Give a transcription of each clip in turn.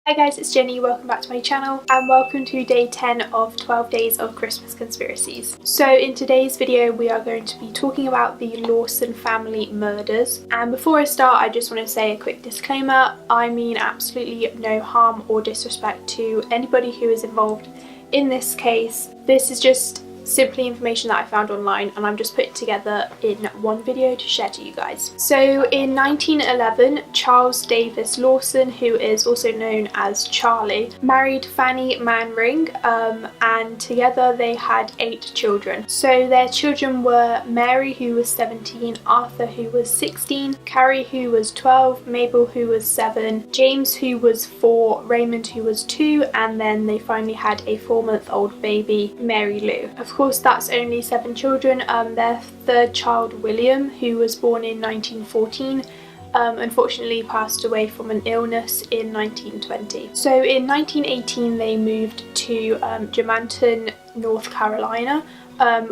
Hi guys, it's Jenny, welcome back to my channel and welcome to day 10 of 12 Days of Christmas Conspiracies. So in today's video we are going to be talking about the Lawson Family Murders, and before I start I just want to say a quick disclaimer. I mean absolutely no harm or disrespect to anybody who is involved in this case. This is just simply information that I found online and I'm just putting together in one video to share to you guys. So in 1911, Charles Davis Lawson, who is also known as Charlie, married Fanny Manring, and together they had 8 children. So their children were Mary, who was 17, Arthur, who was 16, Carrie, who was 12, Mabel, who was 7, James, who was 4, Raymond, who was 2, and then they finally had a 4-month-old baby, Mary Lou. Of course, that's only 7 children. Their third child, William, who was born in 1914, unfortunately passed away from an illness in 1920. So in 1918 they moved to Germantown, North Carolina,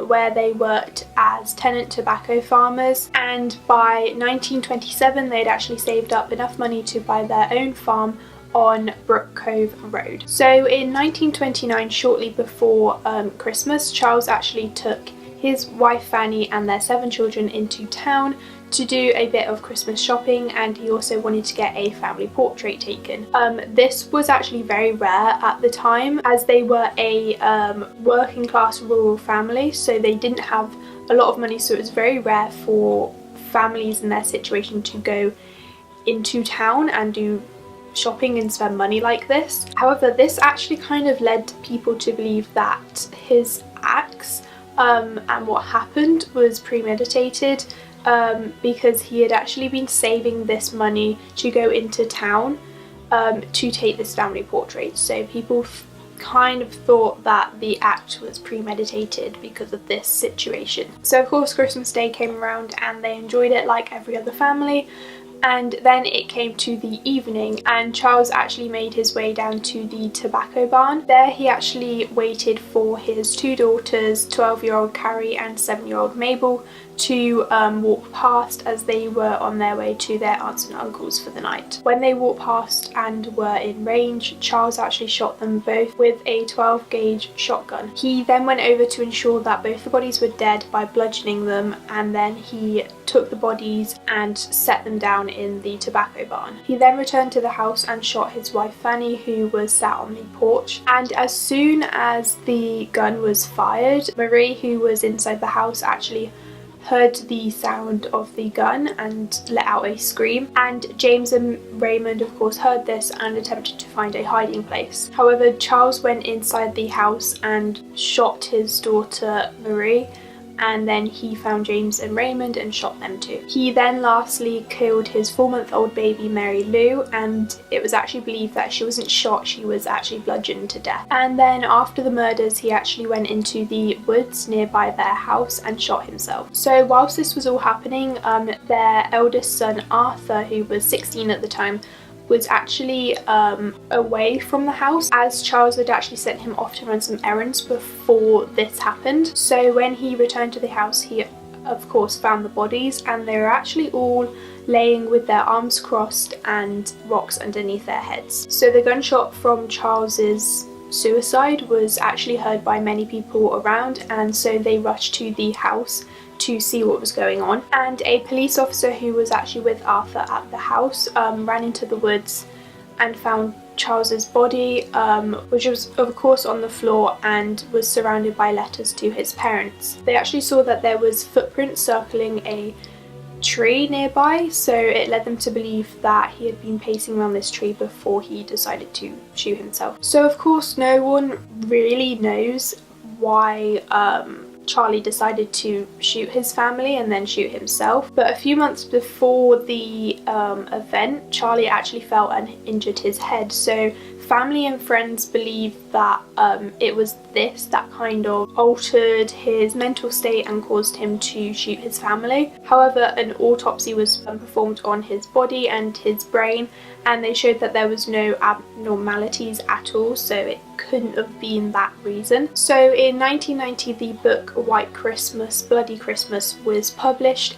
where they worked as tenant tobacco farmers, and by 1927 they'd actually saved up enough money to buy their own farm on Brook Cove Road. So in 1929, shortly before Christmas, Charles actually took his wife Fanny and their 7 children into town to do a bit of Christmas shopping, and he also wanted to get a family portrait taken. This was actually very rare at the time, as they were a working class rural family, so they didn't have a lot of money, so it was very rare for families in their situation to go into town and do shopping and spend money like this. However, this actually kind of led people to believe that his acts and what happened was premeditated, because he had actually been saving this money to go into town to take this family portrait. So people kind of thought that the act was premeditated because of this situation. So of course Christmas Day came around and they enjoyed it like every other family. And then it came to the evening and Charles actually made his way down to the tobacco barn. There he actually waited for his 2 daughters, 12-year-old Carrie and 7-year-old Mabel, to walk past as they were on their way to their aunts and uncles for the night. When they walked past and were in range, Charles actually shot them both with a 12-gauge shotgun. He then went over to ensure that both the bodies were dead by bludgeoning them, and then he took the bodies and set them down in the tobacco barn. He then returned to the house and shot his wife Fanny, who was sat on the porch, and as soon as the gun was fired, Marie, who was inside the house, actually heard the sound of the gun and let out a scream, and James and Raymond of course heard this and attempted to find a hiding place. However, Charles went inside the house and shot his daughter Marie, and then he found James and Raymond and shot them too. He then lastly killed his 4-month-old baby Mary Lou, and it was actually believed that she wasn't shot, she was actually bludgeoned to death. And then after the murders he actually went into the woods nearby their house and shot himself. So whilst this was all happening, their eldest son Arthur, who was 16 at the time, was actually away from the house, as Charles had actually sent him off to run some errands before this happened. So when he returned to the house he of course found the bodies, and they were actually all laying with their arms crossed and rocks underneath their heads. So the gunshot from Charles's suicide was actually heard by many people around, and so they rushed to the house to see what was going on, and a police officer who was actually with Arthur at the house ran into the woods and found Charles's body, which was of course on the floor and was surrounded by letters to his parents. They actually saw that there was footprints circling a tree nearby, so it led them to believe that he had been pacing around this tree before he decided to shoot himself. So of course no one really knows why Charlie decided to shoot his family and then shoot himself, but a few months before the event Charlie actually fell and injured his head, so family and friends believe that it was this that kind of altered his mental state and caused him to shoot his family. However, an autopsy was performed on his body and his brain, and they showed that there was no abnormalities at all, so it couldn't have been that reason. So in 1990 the book White Christmas, Bloody Christmas was published,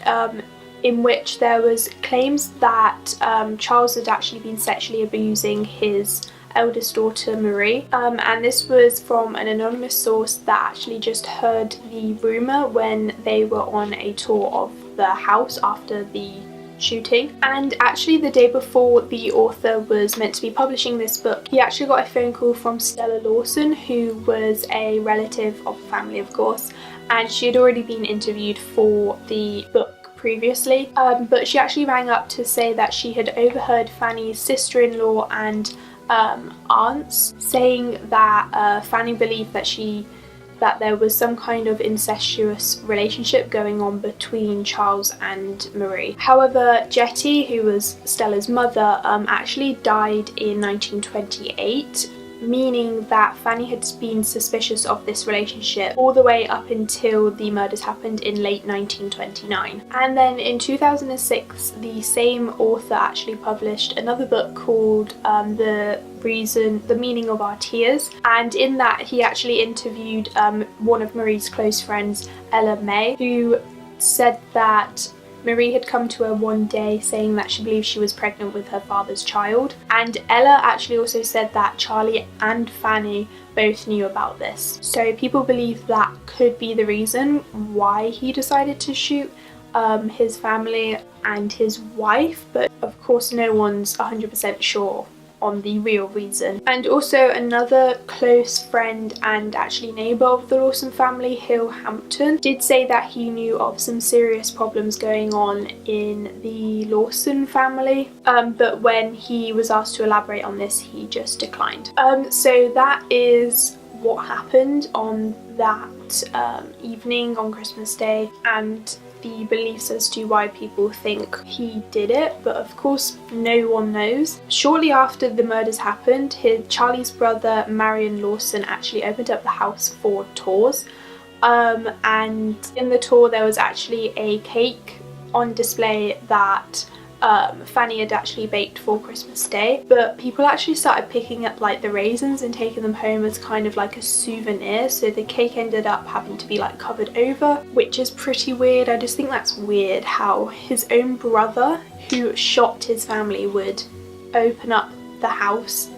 in which there was claims that Charles had actually been sexually abusing his eldest daughter Marie, and this was from an anonymous source that actually just heard the rumour when they were on a tour of the house after the shooting. And actually the day before the author was meant to be publishing this book, he actually got a phone call from Stella Lawson, who was a relative of the family, of course, and she had already been interviewed for the book previously, but she actually rang up to say that she had overheard Fanny's sister-in-law and aunts saying that Fanny believed that there was some kind of incestuous relationship going on between Charles and Marie. However, Jetty, who was Stella's mother, actually died in 1928, meaning that Fanny had been suspicious of this relationship all the way up until the murders happened in late 1929. And then in 2006, the same author actually published another book called The Meaning of Our Tears, and in that he actually interviewed one of Marie's close friends, Ella May, who said that Marie had come to her one day saying that she believed she was pregnant with her father's child, and Ella actually also said that Charlie and Fanny both knew about this. So people believe that could be the reason why he decided to shoot his family and his wife, but of course no one's 100% sure on the real reason. And also another close friend and actually neighbour of the Lawson family, Hill Hampton, did say that he knew of some serious problems going on in the Lawson family, but when he was asked to elaborate on this, he just declined. So that is what happened on that evening on Christmas Day, and the beliefs as to why people think he did it, but of course no one knows. Shortly after the murders happened, Charlie's brother Marion Lawson actually opened up the house for tours, and in the tour there was actually a cake on display that Fanny had actually baked for Christmas Day, but people actually started picking up like the raisins and taking them home as kind of like a souvenir, so the cake ended up having to be like covered over, which is pretty weird. I just think that's weird how his own brother, who shot his family, would open up the house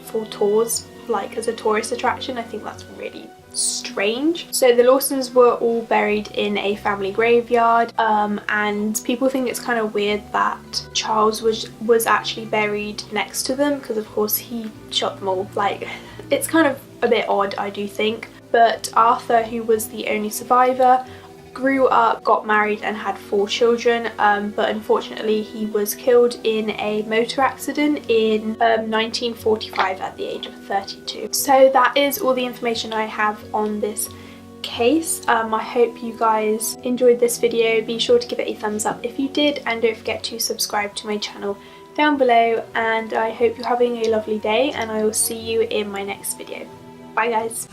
for tours, like as a tourist attraction. I think that's really strange. So the Lawsons were all buried in a family graveyard, and people think it's kind of weird that Charles was actually buried next to them, because of course he shot them all. Like, it's kind of a bit odd, I do think. But Arthur, who was the only survivor, grew up, got married and had 4 children, but unfortunately he was killed in a motor accident in 1945 at the age of 32. So that is all the information I have on this case. I hope you guys enjoyed this video. Be sure to give it a thumbs up if you did, and don't forget to subscribe to my channel down below, and I hope you're having a lovely day, and I will see you in my next video. Bye guys.